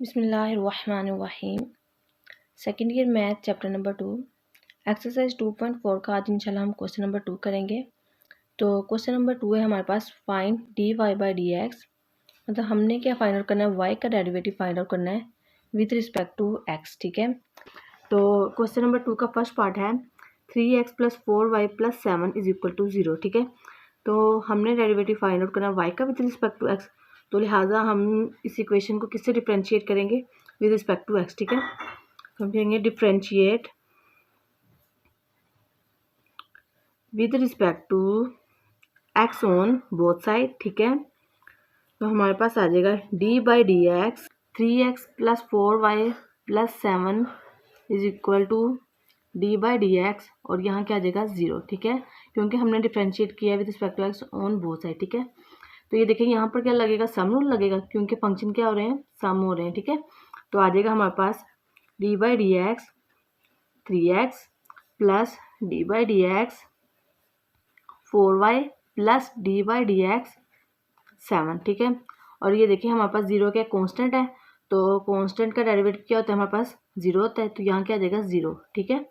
बिस्मिल्लाहिर्रहमानिर्रहीम। Second year math chapter number 2 exercise 2.4 का आज इंशाल्लाह हम क्वेश्चन नंबर 2 करेंगे। तो क्वेश्चन नंबर 2 है हमारे पास find d y by d x. मतलब हमने क्या फाइंड आउट करना है, वाई का डेरिवेटिव फाइंड आउट करना है विद रिस्पेक्ट टू एक्स। ठीक है, तो क्वेश्चन नंबर 2 का फर्स्ट पार्ट है 3x plus 4y plus 7 is equal to 0। ठीक है, तो हमने डेरिवेटिव फाइंड आउट करना है वाई का विद रिस्पेक्ट टू एक्स, तो लिहाजा हम इस इक्वेशन को किससे डिफ्रेंशिएट करेंगे, विद रिस्पेक्ट टू एक्स। ठीक है, तो हम कहेंगे differentiate with respect to x on both side. ठीक है, तो हमारे पास आ जाएगा d by d x 3x plus 4y plus 7 is equal to d by d x, और यहाँ क्या आ जाएगा 0। ठीक है, क्योंकि हमने डिफ्रेंशिएट किया with respect to x on both side. ठीक है, तो ये देखेंगे यहाँ पर क्या लगेगा, सम रूल लगेगा, क्योंकि फंक्शन क्या हो रहे हैं, सम हो रहे हैं। ठीक है, तो आ जाएगा हमारे पास d by d x 3x plus d by d x 4y plus d by d x 7। ठीक है, और ये देखिए हमारे पास 0 क्या कॉन्स्टेंट है, तो कॉन्स्टेंट का डेरिवेटिव क्या होता है, हमारे पास 0 होता है, तो यहाँ क्या आ जाएगा 0। ठीक है,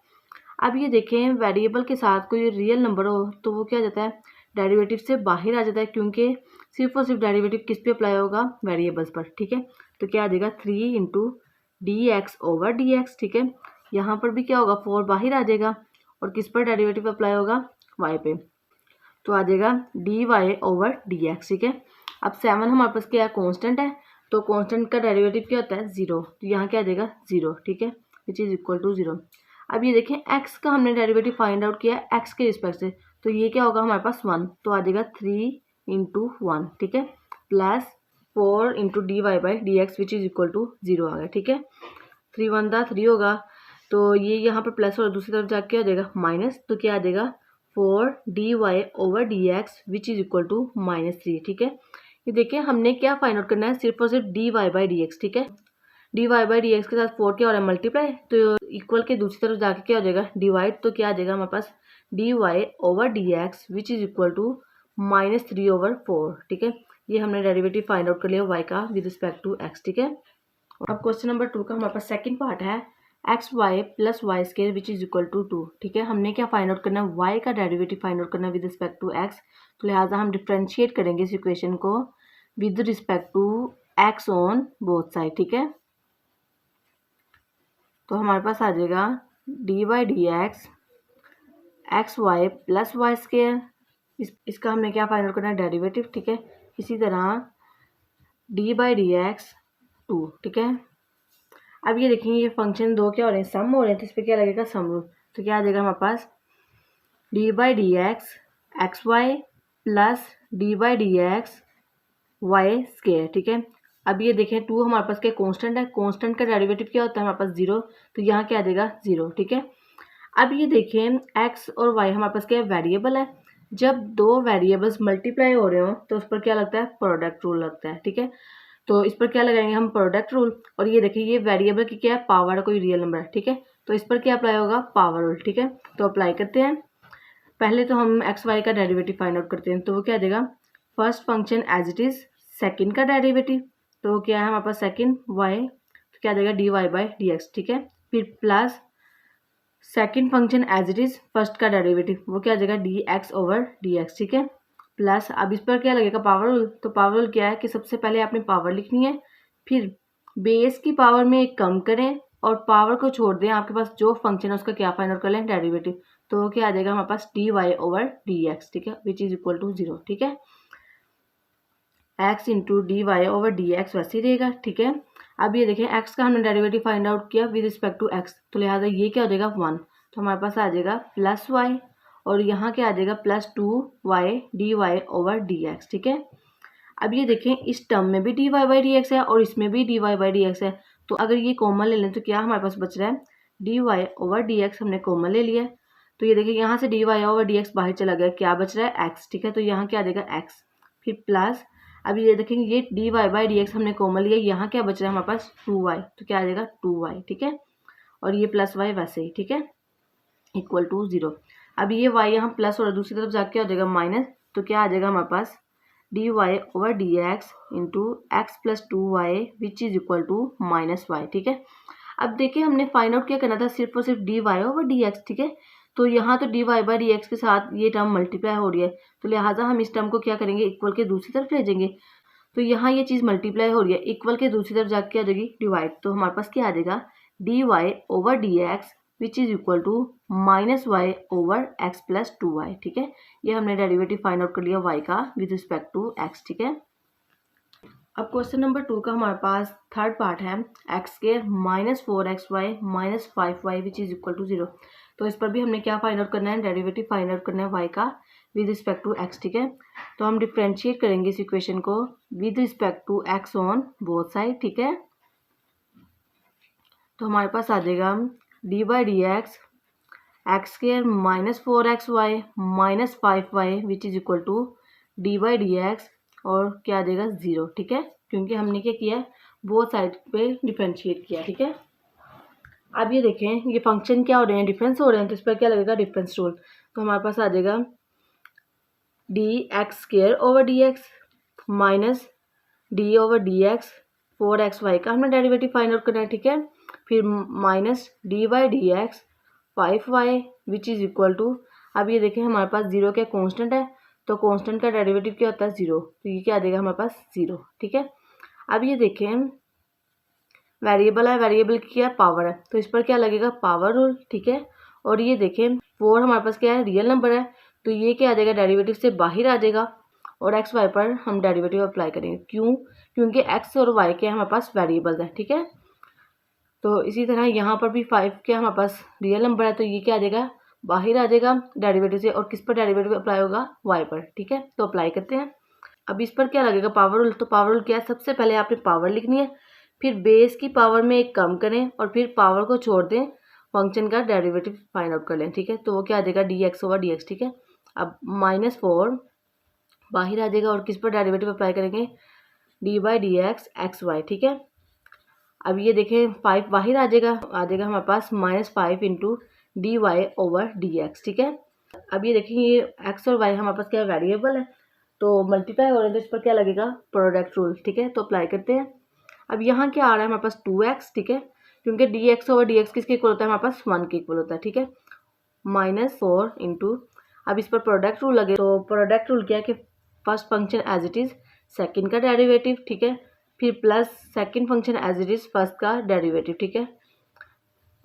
अब ये देखें वेरिएबल के साथ कोई रियल नंबर हो तो वो क्या हो जाता है, डेरिवेटिव से बाहर आ जाता है, क्योंकि सिर्फ और सिर्फ डेरिवेटिव किस पे अप्लाई होगा, वेरिएबल्स पर। ठीक है, तो क्या आ जाएगा 3 into D x over d x. ठीक है, यहाँ पर भी क्या होगा, 4 बाहर आ जाएगा, और किस पर डेरिवेटिव अप्लाई होगा, वाई पे, तो आ जाएगा d y over d x. ठीक है, अब 7 हमारे पास क्या है, कॉन्स्टेंट है, तो कॉन्स्टेंट का डेरिवेटिव क्या होता है 0, तो यहाँ क्या आ जाएगा 0। ठीक है, विच इज़ इक्वल टू 0। अब ये देखें x का हमने डेरिवेटिव फाइंड आउट किया है x के रिस्पेक्ट से, तो ये क्या होगा हमारे पास 1, तो आ जाएगा 3 इंटू 1। ठीक है, plus 4 into d y by d x which is equal to 0 आ गया। ठीक है, 3 1 था 3 होगा, तो ये यहाँ पर प्लस और दूसरी तरफ जाके आ जाएगा माइनस, तो क्या आ जाएगा 4 d y over d x which is equal to -3। ठीक है, ये देखिए हमने क्या फाइंड आउट करना है, सिर्फ और सिर्फ d y by d x. ठीक है, d y by d x के साथ 4 क्या हो रहा है, मल्टीप्लाई, तो इक्वल के दूसरी तरफ जाके क्या हो जाएगा डिवाइड, तो क्या आ जाएगा हमारे पास d y over d x which is equal to -3 over 4। ठीक है, ये हमने डेरिवेटिव फाइंड आउट कर लिया वाई का विद रिस्पेक्ट टू एक्स। ठीक है, अब क्वेश्चन नंबर 2 का हमारे पास सेकंड पार्ट है x y plus y square which is equal to 2। ठीक है, हमने क्या फाइंड आउट करना है, वाई का डेरिवेटिव फाइंड आउट करना है विद रिस्पेक्ट टू एक्स, तो लिहाजा हम डिफ्रेंशिएट करेंगे इस इक्वेशन को with respect to x on both side. ठीक है, तो हमारे पास आ जाएगा d by d x x y plus y square, इसका हमने क्या फाइंड आउट करना है, डेरिवेटिव। ठीक है, इसी तरह डी बाई डी एक्स 2। ठीक है, अब ये देखेंगे ये फंक्शन दो क्या हो रहे हैं, सम हो रहे हैं, तो इस पर क्या लगेगा सम रूल, तो क्या आ जाएगा हमारे पास d by d x y plus d by d x y square. ठीक है, अब ये देखें 2 हमारे पास क्या कांस्टेंट है, कांस्टेंट का डेरिवेटिव क्या होता है हमारे पास 0, तो यहाँ क्या आ जाएगा 0। ठीक है, अब ये देखें x और y हमारे पास क्या है, वेरिएबल है, जब दो वेरिएबल्स मल्टीप्लाई हो रहे हो तो उस पर क्या लगता है, प्रोडक्ट रूल लगता है। ठीक है, तो इस पर क्या लगाएंगे हम, प्रोडक्ट रूल, और ये देखिए ये वेरिएबल की क्या है, पावर है, कोई रियल नंबर है। ठीक है, तो इस पर क्या अप्लाई होगा, पावर रूल। ठीक है, तो अप्लाई करते हैं, पहले तो हम एक्स वाई का डेरिवेटिव फाइंड आउट करते हैं, तो वो क्या आ जाएगा, first function as it is second का डेरिवेटिव, तो क्या है हमारे पास सेकेंड वाई, तो क्या आ जाएगा d y by d x. ठीक है, फिर plus second function as it is first का डेरिवेटिव, वो क्या आ जाएगा d x over d x. ठीक है, प्लस अब इस पर क्या लगेगा, पावर रूल, तो पावर रूल क्या है कि सबसे पहले आपने पावर लिखनी है, फिर बेस की पावर में एक कम करें और पावर को छोड़ दें, आपके पास जो फंक्शन है उसका क्या फाइंड आउट कर लें, डेरिवेटिव, तो क्या आ जाएगा हमारे पास d y over d x. ठीक है, विच इज इक्वल टू 0। ठीक है, x into d y over d x वैसे ही रहेगा। ठीक है, अब ये देखें एक्स का हमने डेरिवेटिव फाइंड आउट किया विद रिस्पेक्ट टू एक्स, तो लिहाजा ये क्या हो जाएगा 1, तो हमारे पास आ जाएगा प्लस वाई, और यहाँ क्या आ जाएगा plus 2y d y over d x. ठीक है, अब ये देखें इस टर्म में भी d y by d x है और इसमें भी d y by d x है, तो अगर ये कॉमन ले लें तो क्या हमारे पास बच रहा है, d y over d x हमने कॉमन ले लिया, तो ये देखिए यहाँ से d y over d x बाहर चला गया, क्या बच रहा है एक्स। ठीक है, तो यहाँ क्या आ जाएगा एक्स, फिर प्लस अब ये देखेंगे ये d y by d x हमने कॉमन लिया, यहाँ क्या बच रहा है हमारे पास 2y, तो क्या आ जाएगा 2y। ठीक है, और ये प्लस वाई वैसे ही। ठीक है, इक्वल टू 0। अब ये y यहाँ प्लस और दूसरी तरफ जाके आ जाएगा माइनस, तो क्या आ जाएगा हमारे पास d y over d x into x plus 2y which is equal to -y। ठीक है, अब देखिए हमने फाइंड आउट क्या करना था, सिर्फ और सिर्फ d y over d x. ठीक है, तो यहाँ तो d y by d x के साथ ये टर्म मल्टीप्लाई हो रही है, तो लिहाजा हम इस टर्म को क्या करेंगे, इक्वल के दूसरी तरफ भेजेंगे। तो यहाँ ये चीज़ मल्टीप्लाई हो रही है, इक्वल के दूसरी तरफ जाके आ जाएगी डिवाइड, तो हमारे पास क्या आ जाएगा, d y over d x which is equal to -y over x plus 2y। ठीक है, ये हमने डेरिवेटिव फाइंड आउट कर लिया y का विद रिस्पेक्ट टू x। ठीक है, अब क्वेश्चन नंबर 2 का हमारे पास थर्ड पार्ट है, x square -4xy -5y which is equal to 0। तो इस पर भी हमने क्या फाइंड आउट करना है, डेरिवेटिव फाइंड आउट करना है y का विद रिस्पेक्ट टू x। ठीक है, तो हम डिफ्रेंशिएट करेंगे इस इक्वेशन को with respect to x on both side. ठीक है, तो हमारे पास आ जाएगा d by d x square -4xy -5y which is equal to d by d x और क्या आ जाएगा 0। ठीक है, क्योंकि हमने क्या किया है, बोथ साइड पे डिफ्रेंशिएट किया। ठीक है, अब ये देखें ये फंक्शन क्या हो रहे हैं, डिफरेंस हो रहे हैं, तो इस पर क्या लगेगा, डिफरेंस रूल। तो हमारे पास आ जाएगा d x square over d x minus D over d x 4xy का हमने डेरिवेटिव फाइंड आउट करना है। ठीक है, फिर minus d by d x 5y which is equal to, अब ये देखें हमारे पास 0 क्या कांस्टेंट है, तो कांस्टेंट का डेरिवेटिव क्या होता है 0, तो ये क्या आ जाएगा हमारे पास 0। ठीक है, अब ये देखें वेरिएबल है, वेरिएबल की क्या पावर है, तो इस पर क्या लगेगा, पावर रूल। ठीक है, और ये देखें 4 हमारे पास क्या है, रियल नंबर है, तो ये क्या आ जाएगा, डेरिवेटिव से बाहर आ जाएगा और एक्स वाई पर हम डेरिवेटिव अप्लाई करेंगे। क्यों, क्योंकि एक्स और वाई के हमारे पास वेरिएबल्स हैं। ठीक है, तो इसी तरह यहाँ पर भी 5 क्या हमारे पास रियल नंबर है, तो ये क्या आ जाएगा, बाहर आ जाएगा डेरिवेटिव से, और किस पर डेरिवेटिव अप्लाई होगा, वाई पर। ठीक है, तो अप्लाई करते हैं। अब इस पर क्या लगेगा, पावर रूल। तो पावर रूल क्या है, सबसे पहले आपने पावर लिखनी है, फिर बेस की पावर में एक कम करें और फिर पावर को छोड़ दें, फंक्शन का डेरिवेटिव फाइंड आउट कर लें। ठीक है, तो वो क्या आ जाएगा, d x over d x. ठीक है, अब -4 बाहर आ जाएगा और किस पर डेरिवेटिव अप्लाई करेंगे, d by d x y. ठीक है, अब ये देखें 5 बाहर आ जाएगा हमारे पास -5 into d y over d x. ठीक है, अब ये देखें ये एक्स और वाई हमारे पास क्या वेरिएबल है, तो मल्टीप्लाई हो रहे हैं, तो इस पर क्या लगेगा, प्रोडक्ट रूल। ठीक है, तो अप्लाई करते हैं। अब यहाँ क्या आ रहा है हमारे पास 2x। ठीक है, क्योंकि D x over d x किसके इक्वल होता है, हमारे पास 1 के इक्वल होता है। ठीक है, -4 इंटू, अब इस पर प्रोडक्ट रूल लगे, तो प्रोडक्ट रूल क्या है कि first function as it is second का डेरिवेटिव। ठीक है, फिर plus second function as it is first का डेरिवेटिव। ठीक है,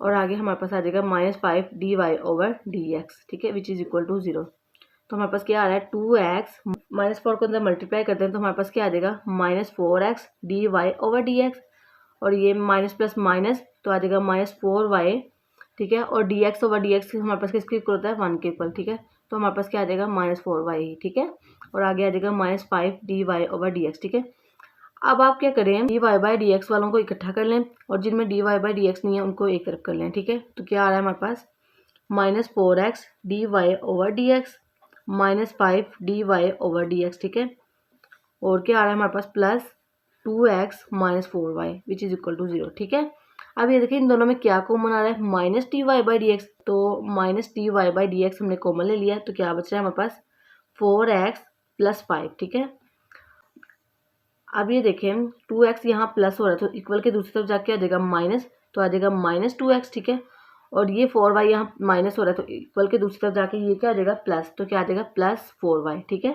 और आगे हमारे पास आ जाएगा -5 d y over d x. ठीक है, विच इज़ इक्वल टू 0। तो हमारे पास क्या आ रहा है, 2x -4 को अंदर मल्टीप्लाई करते हैं, तो हमारे पास क्या आ जाएगा, -4x d y over d x, और ये माइनस प्लस माइनस तो आ जाएगा -4y। ठीक है, और D x over d x हमारे पास किसके इक्वल होता है, 1 के इक्वल। ठीक है, तो हमारे पास क्या आ जाएगा, -4y। ठीक है, और आगे आ जाएगा -5 d y over d x. ठीक है, अब आप क्या करें, d y by d x वालों को इकट्ठा कर लें और जिनमें d y by d x नहीं है उनको एक तरफ कर लें। ठीक है, तो क्या आ रहा है हमारे पास, -4x d y over d x -5 d y over d x. ठीक है, और क्या आ रहा है हमारे पास, plus 2x -4y which is equal to 0। ठीक है, अब ये देखिए इन दोनों में क्या कॉमन आ रहा है, -dy बाई डी एक्स, तो -dy बाई डी एक्स हमने कॉमन ले लिया, तो क्या बच रहा है हमारे पास 4x + 5। ठीक है, अब ये देखें 2x यहाँ प्लस हो रहा है, तो इक्वल के दूसरी तरफ जाके आ जाएगा माइनस, तो आ जाएगा -2x। ठीक है, और ये 4y यहाँ माइनस हो रहा है, तो इक्वल के दूसरी तरफ जाके ये क्या आ जाएगा, प्लस, तो क्या आ जाएगा +4y। ठीक है,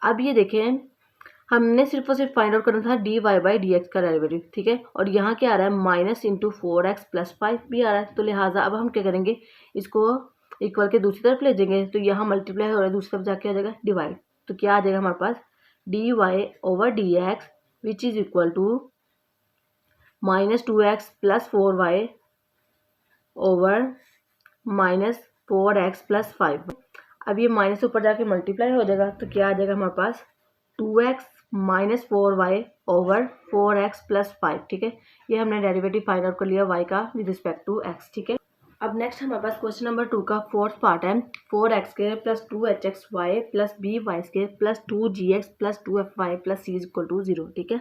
अब ये देखें हमने सिर्फ और सिर्फ फाइंड आउट करना था d y by d x का डेरिवेटिव। ठीक है, और यहाँ क्या आ रहा है, -4x + 5 भी आ रहा है, तो लिहाजा अब हम क्या करेंगे, इसको इक्वल के दूसरी तरफ ले जाएंगे, तो यहाँ मल्टीप्लाई हो रहा है, दूसरी तरफ जाके आ जाएगा डिवाइड, तो क्या आ जाएगा हमारे पास, d y over d x which is equal to -2x + 4y over -4x + 5। अब ये माइनस ऊपर जाके मल्टीप्लाई हो जाएगा, तो क्या आ जाएगा हमारे पास 2x -4y ओवर 4x + 5। ठीक है, ये हमने डेरिवेटिव फाइंड आउट कर लिया y का विद रिस्पेक्ट टू x। ठीक है, अब नेक्स्ट हमारे पास क्वेश्चन नंबर 2 का फोर्थ पार्ट है, 4x² + 2hxy + by² + 2gx + 2fy + c = 0। ठीक है,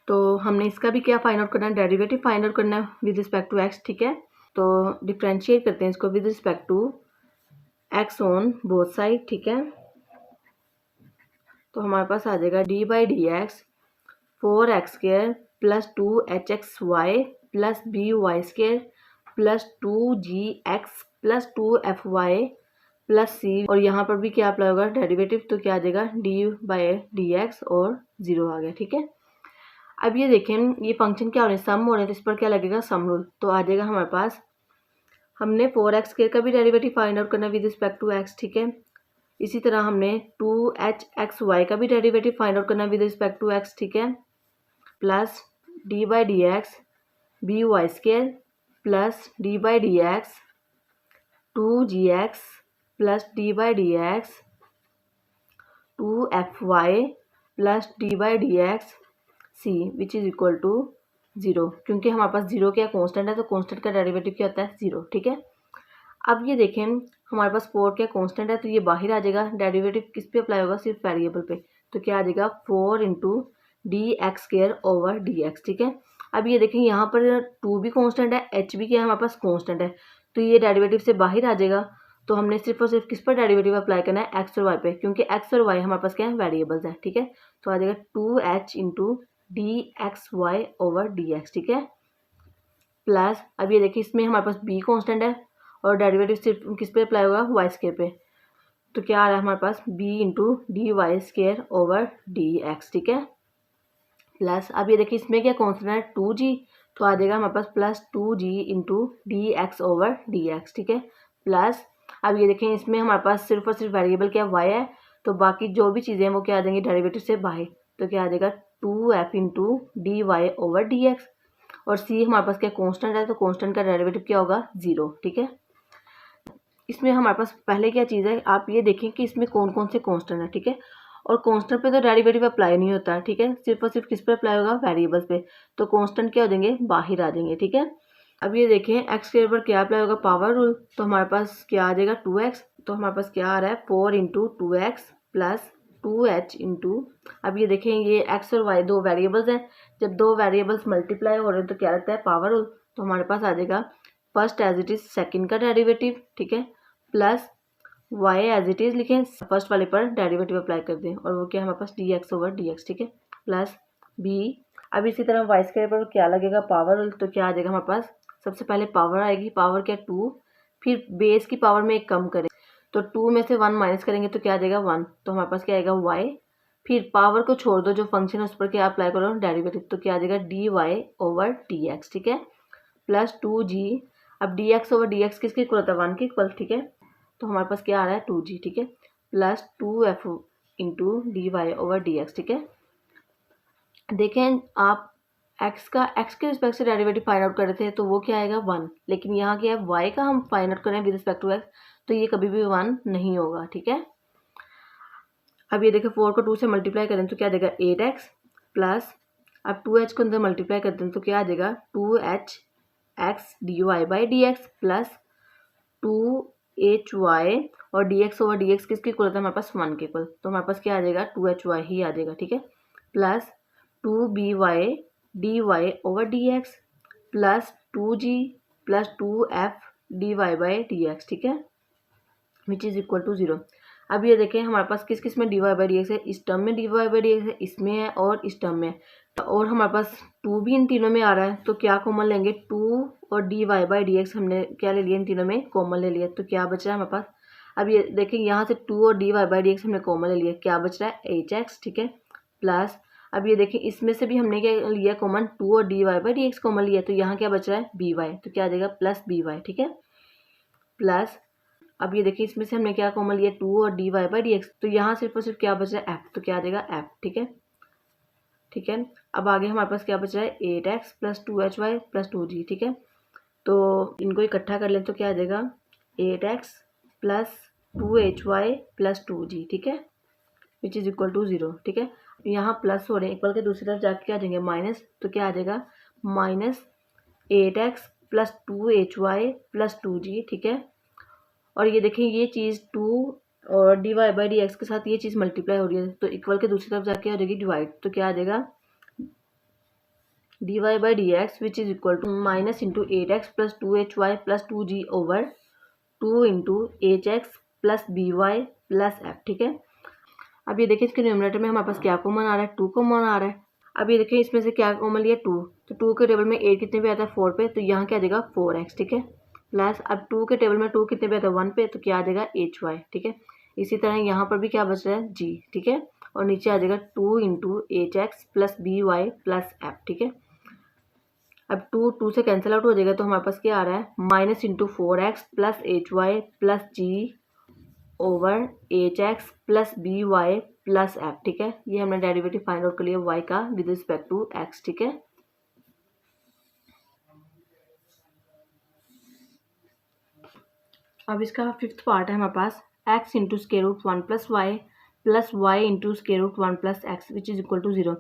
तो हमने इसका भी क्या फाइंड आउट करना है, डेरिवेटिव फाइंड आउट करना है विद रिस्पेक्ट टू x। ठीक है, तो डिफ्रेंशिएट करते हैं इसको with respect to x on both side. ठीक है, तो हमारे पास आ जाएगा d by d x 4x² plus 2hxy plus by² plus 2gx plus 2fy plus c, और यहाँ पर भी क्या अप्लाई होगा डेरिवेटिव, तो क्या आ जाएगा डी बाई डी एक्स और 0 आ गया। ठीक है, अब ये देखें ये फंक्शन क्या हो रहे हैं, सम हो रहे हैं, तो इस पर क्या लगेगा सम रूल, तो आ जाएगा हमारे पास, हमने 4x² का भी डेरिवेटिव फाइंड आउट करना विद रिस्पेक्ट टू x। ठीक है, इसी तरह हमने 2hxy का भी डेरिवेटिव फाइंड आउट करना विद रिस्पेक्ट टू x। ठीक है, plus d by d x by² plus d by d x 2gx plus d by d x 2fy plus d by d x c which is equal to 0, क्योंकि हमारे पास 0 क्या constant है, तो constant का derivative क्या होता है 0। ठीक है, अब ये देखें हमारे पास 4 क्या कांस्टेंट है, तो ये बाहर आ जाएगा, डेरिवेटिव किस पे अप्लाई होगा, सिर्फ वेरिएबल पे, तो क्या आ जाएगा 4 इंटू dx² ओवर dx। ठीक है, अब ये देखें यहाँ पर 2 भी कांस्टेंट है, h भी क्या है हमारे पास कांस्टेंट है, तो ये डेरिवेटिव से बाहर आ जाएगा, तो हमने सिर्फ और सिर्फ किस पर डेरिवेटिव अप्लाई करना है, x और y पे, क्योंकि x और y हमारे पास क्या है वेरिएबल्स हैं। ठीक है, तो आ जाएगा 2h into dxy over dx। ठीक है, प्लस अब ये देखिए इसमें हमारे पास b कांस्टेंट है और डेरिवेटिव सिर्फ किस पे अप्लाई होगा y² पे, तो क्या आ रहा है हमारे पास b into dy² over dx। ठीक है, प्लस अब ये देखिए इसमें क्या कांस्टेंट है 2g, तो आ जाएगा हमारे पास plus 2g into dx over dx। ठीक है, प्लस अब ये देखें इसमें हमारे पास सिर्फ और सिर्फ वेरिएबल क्या y है, तो बाकी जो भी चीज़ें हैं वो क्या आ जाएंगी डेरिवेटिव से बाहर, तो क्या आ जाएगा 2f into d y over d x, और c हमारे पास क्या कांस्टेंट है, तो कांस्टेंट का डेरिवेटिव क्या होगा 0। ठीक है, इसमें हमारे पास पहले क्या चीज़ है, आप ये देखें कि इसमें कौन कौन से कांस्टेंट है। ठीक है, और कांस्टेंट पे तो डेरिवेटिव अप्लाई नहीं होता है। ठीक है, सिर्फ और सिर्फ किस पे अप्लाई होगा वेरिएबल्स पे, तो कांस्टेंट क्या हो जाएंगे बाहर आ जाएंगे। ठीक है, अब ये देखें एक्स के ऊपर क्या अप्लाई होगा पावर रूल, तो हमारे पास क्या आ जाएगा 2x, तो हमारे पास क्या आ रहा है 4 into 2x plus 2h into, अब ये देखें ये x और y दो वेरिएबल्स हैं, जब दो वेरिएबल्स मल्टीप्लाई हो रहे हैं तो क्या लगता है पावर रूल, तो हमारे पास आ जाएगा first as it is second का डेरिवेटिव। ठीक है, plus y as it is लिखें, फर्स्ट वाले पर डेरिवेटिव अप्लाई कर दें, और वो क्या हमारे पास dx ओवर dx। ठीक है, प्लस b, अब इसी तरह y² पर क्या लगेगा पावर, तो क्या आ जाएगा हमारे पास, सबसे पहले पावर आएगी, पावर क्या 2, फिर बेस की पावर में एक कम करें, तो 2 में से 1 माइनस करेंगे तो क्या आ जाएगा 1, तो हमारे पास क्या आएगा y, फिर पावर को छोड़ दो जो फंक्शन है उस पर क्या अप्लाई करो डेरिवेटिव, तो क्या आ जाएगा dy ओवर dx। ठीक है, प्लस 2g, अब dx ओवर dx किसके इक्वल होता है 1 के इक्वल। ठीक है, तो हमारे पास क्या आ रहा है 2g। ठीक है, plus 2f into d y over dx। ठीक है, देखें आप x के रिस्पेक्ट से डेरिवेटिव फाइंड आउट कर रहे थे तो वो क्या आएगा 1, लेकिन यहाँ क्या है y का हम फाइंड आउट करें विद रिस्पेक्ट टू x, तो ये कभी भी 1 नहीं होगा। ठीक है, अब ये देखें 4 को 2 से मल्टीप्लाई करें तो क्या आ जाएगा 8x, प्लस अब 2h को अंदर मल्टीप्लाई करते हैं तो क्या आ जाएगा 2hx dy by d x plus 2hy, और dx ओवर dx किसके इक्वल होता है हमारे पास 1 के इक्वल, तो हमारे पास क्या आ जाएगा 2hy ही आ जाएगा। ठीक है, plus 2by dy over dx plus 2g plus 2f dy by dx। ठीक है, विच इज़ इक्वल टू 0। अब ये देखें हमारे पास किस किस में dy बाई dx है, इस टर्म में dy बाई dx है, इसमें है और इस टर्म में है, और हमारे पास 2 भी इन तीनों में आ रहा है, तो क्या कॉमन लेंगे 2 और dy बाई dx हमने क्या ले लिया इन तीनों में कॉमन ले लिया, तो क्या बच रहा है हमारे पास, अब ये देखें यहाँ से 2 और dy बाई dx हमने कॉमन ले लिया, क्या बच रहा है hx। ठीक है, प्लस अब ये देखिए इसमें से भी हमने क्या लिया कॉमन 2 और dy बाई dx कॉमन लिया, तो यहाँ क्या बच रहा है by, तो क्या आ जाएगा प्लस by। ठीक है, प्लस अब ये देखिए इसमें से हमने क्या कॉमन लिया 2 और dy बाई dx, तो यहाँ सिर्फ और सिर्फ क्या बच रहा है f, तो क्या आ जाएगा f। ठीक है, ठीक है, अब आगे हमारे पास क्या बच रहा है 8x plus 2hy plus 2g। ठीक है, तो इनको इकट्ठा कर लें तो क्या आ जाएगा 8x plus 2hy plus 2g। ठीक है, विच इज़ इक्वल टू 0। ठीक है, यहाँ प्लस हो रहे हैं इक्वल के दूसरी तरफ जाके क्या आ जाएंगे माइनस, तो क्या आ जाएगा minus 8x plus 2hy plus 2g। ठीक है, और ये देखें ये चीज़ 2 और dy बाई dx के साथ ये चीज़ मल्टीप्लाई हो रही है, तो इक्वल के दूसरी तरफ जाके हो जाएगी डिवाइड, तो क्या आ जाएगा dy by dx which is equal to minus into 8x plus 2hy plus 2g over 2 into hx plus by plus f। ठीक है, अब ये देखिए इसके न्यूमरेटर में हमारे पास क्या कॉमन आ रहा है, 2 कॉमन आ रहा है। अब ये देखिए इसमें से क्या कॉमन लिया, 2, तो 2 के टेबल में 8 कितने पे आता है, 4 पे, तो यहाँ क्या आ जाएगा 4x, ठीक है। प्लस अब 2 के टेबल में 2 कितने पे आता है, 1 पे, तो क्या आ जाएगा hy, ठीक है। इसी तरह यहाँ पर भी क्या बच रहा है, g, ठीक है। और नीचे आ जाएगा 2 into hx plus by plus f, ठीक है। अब 2 से कैंसिल आउट हो जाएगा, तो हमारे पास क्या आ रहा है, minus into 4x plus hy plus g over hx plus by plus f, ठीक है। ये हमने डेरिवेटिव फाइंड आउट कर लिया y का विद रिस्पेक्ट टू x, ठीक है। अब इसका फिफ्थ पार्ट है हमारे पास, x into square root 1 plus y into square root 1 plus x which is equal to 0।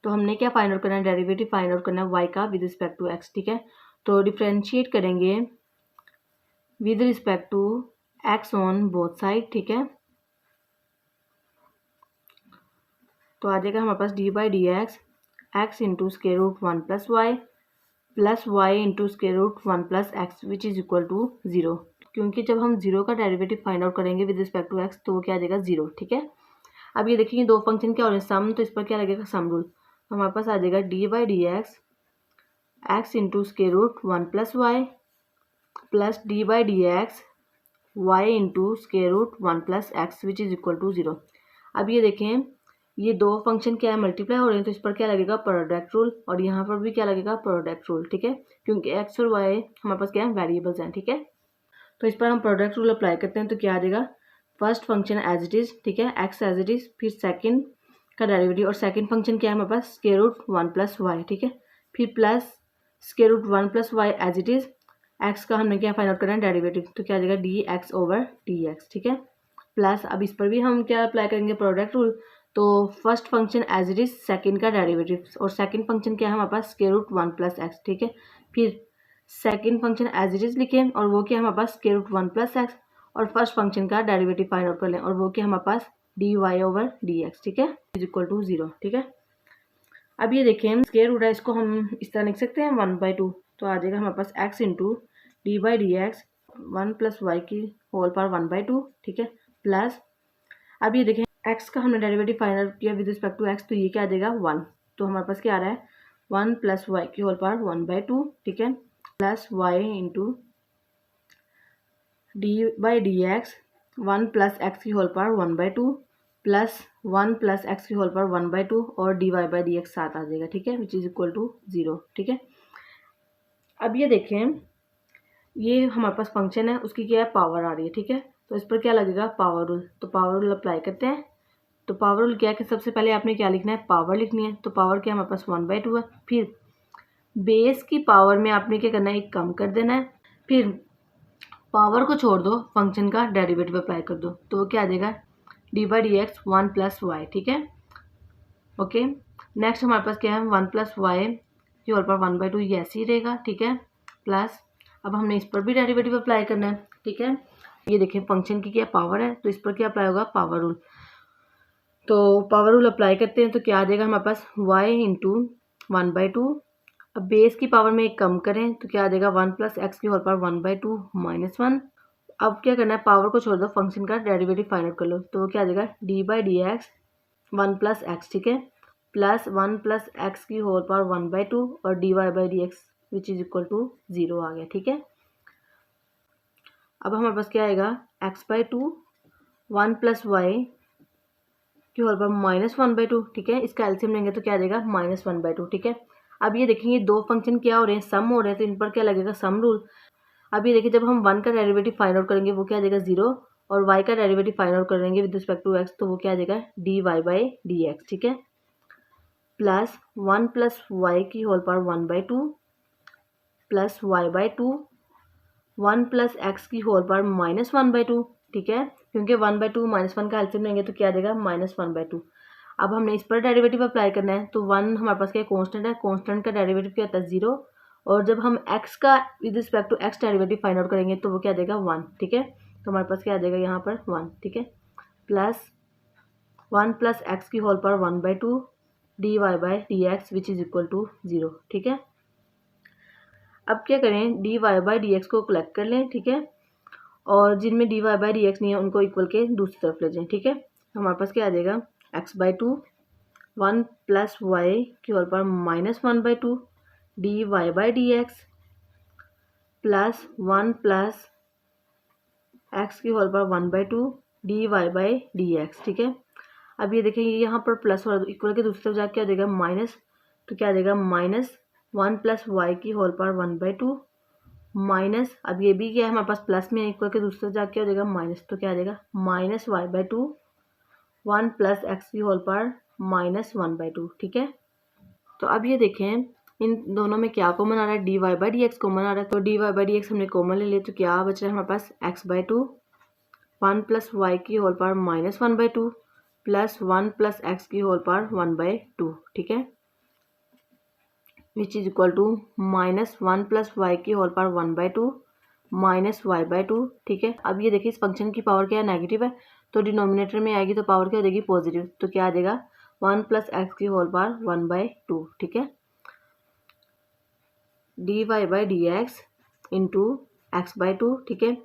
तो हमने क्या फाइंड आउट करना है, डेरिवेटिव फाइंड आउट करना है y का विद रिस्पेक्ट टू x, ठीक है। तो डिफ्रेंशिएट करेंगे with respect to x on both side, ठीक है। तो आ जाएगा हमारे पास d by d x into square root 1 plus y into square root 1 plus x which is equal to 0। क्योंकि जब हम 0 का डेरिवेटिव फाइंड आउट करेंगे विद रिस्पेक्ट टू एक्स, तो वो क्या आ जाएगा 0, ठीक है। अब ये देखिए दो फंक्शन क्या हो रहे हैं, सम, तो इस पर क्या लगेगा सम रूल। तो हमारे पास आ जाएगा d by d x into square root 1 plus y plus d by d x y into square root 1 plus x which is equal to 0। अब ये देखें ये दो फंक्शन क्या है, मल्टीप्लाई हो रहे हैं, तो इस पर क्या लगेगा, प्रोडक्ट रूल, और यहाँ पर भी क्या लगेगा, प्रोडक्ट रूल, ठीक है। क्योंकि एक्स और वाई हमारे पास क्या है, वेरिएबल्स हैं, ठीक है। तो इस पर हम प्रोडक्ट रूल अप्लाई करते हैं, तो क्या आ जाएगा, first function as it is, ठीक है, एक्स एज इट इज़, फिर सेकंड का डेरिवेटिव, और सेकंड फंक्शन क्या है हमारे पास, स्क्वायर रूट 1 प्लस वाई, ठीक है। फिर plus square root 1 plus y as it is, x का हमने क्या फाइंड आउट करना है, डेरिवेटिव, तो क्या आ जाएगा d x over d x, ठीक है। प्लस अब इस पर भी हम क्या अप्लाई करेंगे, प्रोडक्ट रूल। तो first function as it is, second का डेरिवेटिव, और सेकंड फंक्शन क्या है हमारे पास, स्क्वायर रूट 1 प्लस एक्स, ठीक है। फिर second function as it is लिखे, और वो क्या है हमारे पास, स्क्वायर रूट 1 प्लस एक्स, और फर्स्ट फंक्शन का डेरिवेटिव फाइंड आउट कर लें, और वो क्या हमारे पास d y over d x, ठीक है, इज इक्वल टू 0, ठीक है। अब ये देखें स्क्वायर रूट है, इसको हम इस तरह लिख सकते हैं 1/2, तो आ जाएगा हमारे पास x into d by d x 1 plus y की होल पावर 1/2, ठीक है। प्लस अब ये देखें x का हमने डेरिवेटिव फाइंड आउट किया विद रिस्पेक्ट टू x, तो ये क्या आ जाएगा 1, तो हमारे पास क्या आ रहा है 1 प्लस वाई की होल पावर 1/2, ठीक है, plus y into d by d x 1 plus x की whole power 1/2 plus 1 plus x की होल पावर 1/2 और d y by d x साथ आ जाएगा, ठीक है, विच इज इक्वल टू 0, ठीक है। अब ये देखें ये हमारे पास फंक्शन है, उसकी क्या है, पावर आ रही है, ठीक है। तो इस पर क्या लगेगा, पावर रूल, तो पावर रूल अप्लाई करते हैं। तो पावर रूल क्या है कि सबसे पहले आपने क्या लिखना है, पावर लिखनी है, तो पावर क्या हमारे पास 1/2 है। फिर बेस की पावर में आपने क्या करना है, एक कम कर देना है, फिर पावर को छोड़ दो, फंक्शन का डेरिवेटिव अप्लाई कर दो, तो वो क्या आ जाएगा d by d x 1 plus y, ठीक है, ओके। नेक्स्ट हमारे पास क्या है 1 प्लस वाई की होल पावर 1/2, ये ऐसे ही रहेगा, ठीक है। प्लस अब हमने इस पर भी डेरिवेटिव अप्लाई करना है, ठीक है। ये देखें फंक्शन की क्या पावर है, तो इस पर क्या अप्लाई होगा, पावर रूल। तो पावर रूल अप्लाई करते हैं, तो क्या आ जाएगा हमारे पास y इंटू 1/2। अब बेस की पावर में एक कम करें, तो क्या आ जाएगा 1 प्लस एक्स की होल पावर 1/2 माइनस 1। अब क्या करना है, पावर को छोड़ दो, फंक्शन का डेरिवेटिव फाइंड आउट कर लो, तो वो क्या आ जाएगा d by d x 1 plus x, ठीक है, प्लस 1 प्लस एक्स की होल पावर 1/2 और d y by d x which is equal to 0 आ गया, ठीक है। अब हमारे पास क्या आएगा x/2 1 प्लस वाई की होल पावर माइनस 1/2, ठीक है, इसका एलसीएम लेंगे तो क्या आ जाएगा -1/2, ठीक है। अब ये देखेंगे दो फंक्शन क्या हो रहे हैं, सम हो रहे हैं, तो इन पर क्या लगेगा, सम रूल। अब ये देखिए जब हम 1 का डेरिवेटिव फाइंड आउट करेंगे वो क्या आ जाएगा 0, और y का डेरिवेटिव फाइंड आउट करेंगे विद रिस्पेक्ट टू x, तो वो क्या आ जाएगा d y by d x, ठीक है, प्लस 1 प्लस वाई की whole power 1/2 plus y/2 1 plus x की होल पावर -1/2, ठीक है, क्योंकि 1/2 -1 का एलसीएम लेंगे तो क्या आ जाएगा -1/2। अब हमने इस पर डेरिवेटिव अप्लाई करना है, तो 1 हमारे पास क्या कांस्टेंट है, कांस्टेंट का डेरिवेटिव क्या होता है 0, और जब हम x का with respect to x derivative find out करेंगे तो वो क्या आ जाएगा 1, ठीक है। तो हमारे पास क्या आ जाएगा यहाँ पर 1, ठीक है, प्लस 1 प्लस एक्स की whole power 1/2 d y by d x which is equal to 0, ठीक है। अब क्या करें, d y by d x को कलेक्ट कर लें, ठीक है, और जिनमें d y by d x नहीं है उनको इक्वल के दूसरी तरफ ले जाएं, ठीक है। तो हमारे पास क्या आ जाएगा x/2 1 प्लस वाई की whole power -1/2 dy/dx plus 1 plus x की होल पावर 1/2 dy/dx। ठीक है, अब ये देखिए यहाँ पर प्लस और इक्वल के दूसरी तरफ जाके क्या देगा माइनस, तो क्या देगा -1 प्लस वाई की होल पावर 1/2 माइनस, अब ये भी क्या है हमारे पास प्लस में इक्वल के दूसरी तरफ जाके क्या देगा माइनस, तो क्या देगा -y/2 1 प्लस एक्स की होल पावर -1/2। ठीक है, तो अब ये देखें इन दोनों में क्या कॉमन आ रहा है, dy/dx कॉमन आ रहा है, तो dy/dx हमने कॉमन ले लिया, तो क्या बच रहा है हमारे पास x/2 1 प्लस वाई की whole power -1/2 plus 1 plus x की होल पावर 1/2। ठीक है, which is equal to -1 plus y की होल पावर 1/2 माइनस y/2। ठीक है, अब ये देखिए इस फंक्शन की पावर क्या है, नेगेटिव है, तो डिनोमिनेटर में आएगी तो पावर क्या हो जाएगी पॉजिटिव, तो क्या आ जाएगा 1 प्लस एक्स की होल पावर 1/2। ठीक है, dy/dx इंटू x/2। ठीक है,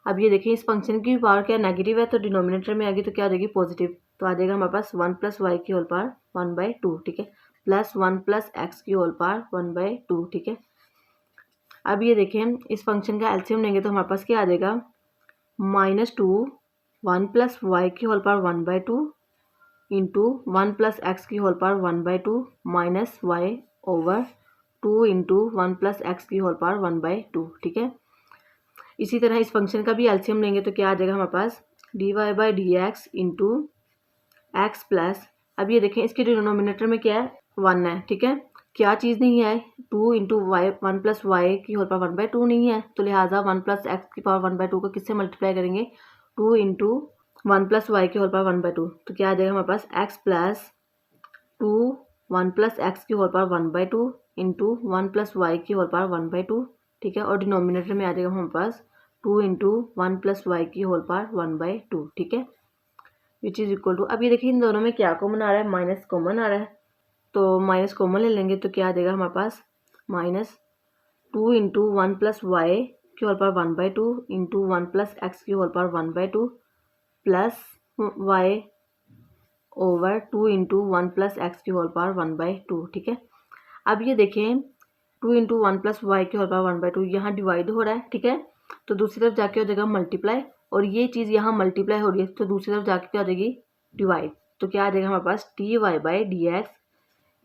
अब ये देखिए इस फंक्शन की पावर क्या नेगेटिव है, तो डिनोमिनेटर में आएगी तो क्या आ जाएगी पॉजिटिव, तो आ जाएगा हमारे पास 1 प्लस वाई की होल पावर 1/2। ठीक है, प्लस 1 प्लस एक्स की होल पावर 1/2। ठीक है, अब ये देखें इस फंक्शन का एलसीएम लेंगे तो हमारे पास क्या आ जाएगा -2 1 प्लस वाई की whole power 1/2 into 1 plus x की whole power 1/2 minus y over 2 into 1 plus x की होल पावर 1/2। ठीक है, इसी तरह इस फंक्शन का भी एलसीएम लेंगे तो क्या आ जाएगा हमारे पास dy/dx इंटू एक्स प्लस, अब ये देखें इसके डिनोमिनेटर में क्या है 1 है। ठीक है, क्या चीज़ नहीं है 2 इंटू वाई 1 प्लस वाई की होल पावर 1/2 नहीं है, तो लिहाजा 1 प्लस एक्स की पावर 1/2 को किससे मल्टीप्लाई करेंगे 2 इंटू 1 प्लस वाई की होल पावर 1/2, तो क्या आ जाएगा हमारे पास एक्स प्लस 2 1 प्लस एक्स की whole power 1/2 into 1 plus y की होल पावर 1/2। ठीक है, और डिनोमिनेटर में आ जाएगा हमारे पास 2 इंटू 1 प्लस वाई की होल पावर 1/2। ठीक है, विच इज इक्वल टू, अब ये देखिए इन दोनों में क्या कॉमन आ रहा है, माइनस कॉमन आ रहा है, तो माइनस कॉमन ले लेंगे तो क्या आ जाएगा हमारे पास -2 इंटू 1 प्लस वाई की whole power 1/2 into 1 plus x की whole power 1/2 plus y over 2 into 1 plus x की होल पावर 1/2। ठीक है, अब ये देखें 2 इंटू 1 प्लस वाई की होल पावर 1/2 यहाँ डिवाइड हो रहा है। ठीक है, तो दूसरी तरफ जाके हो जाएगा मल्टीप्लाई, और ये चीज़ यहाँ मल्टीप्लाई हो रही है तो दूसरी तरफ जाके क्या हो जाएगी डिवाइड, तो क्या आ जाएगा हमारे पास dy/dx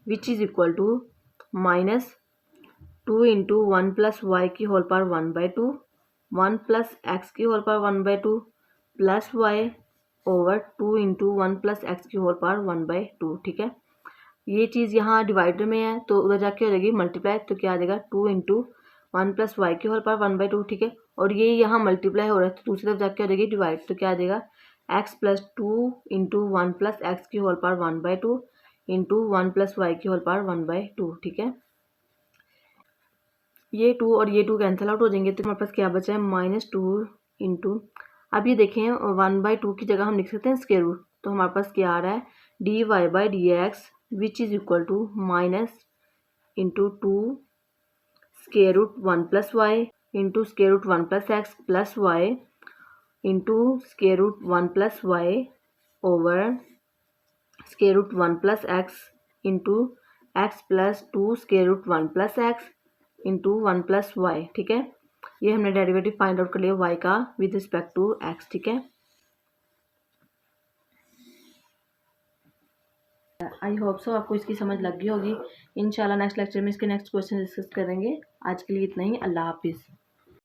which is equal to -2 into 1 plus y की होल पावर 1/2 1 प्लस एक्स की whole power 1/2 plus y over 2 into 1 plus x की होल पावर 1/2। ठीक है, ये चीज़ यहाँ डिवाइडर में है तो उधर जाके हो जाएगी मल्टीप्लाई, तो क्या आ जाएगा 2 इंटू 1 प्लस वाई की होल पावर 1/2। ठीक है, और ये यहाँ मल्टीप्लाई हो रहा है तो दूसरी तरफ जाके हो जाएगी डिवाइड, तो क्या आ जाएगा x plus 2 into 1 plus x की whole power 1/2 into 1 plus y की होल पावर 1/2। ठीक है, ये 2 और ये 2 कैंसिल आउट हो जाएंगे तो हमारे पास क्या बचा है -2 इंटू, अब ये देखें 1/2 की जगह हम लिख सकते हैं स्क्वायर रूट, तो हमारे पास क्या आ रहा है dy/dx which is equal to minus into 2 square root 1 plus y into square root 1 plus x plus y into square root 1 plus y over square root 1 plus x into x plus 2 square root 1 plus x into 1 plus y. ठीक है, ये हमने derivative find out कर लिया Y का with respect to x. ठीक है, I hope so आपको इसकी समझ लग गई होगी। इंशाल्लाह नेक्स्ट लेक्चर में इसके नेक्स्ट क्वेश्चन डिस्कस करेंगे। आज के लिए इतना ही, अल्लाह हाफिज़।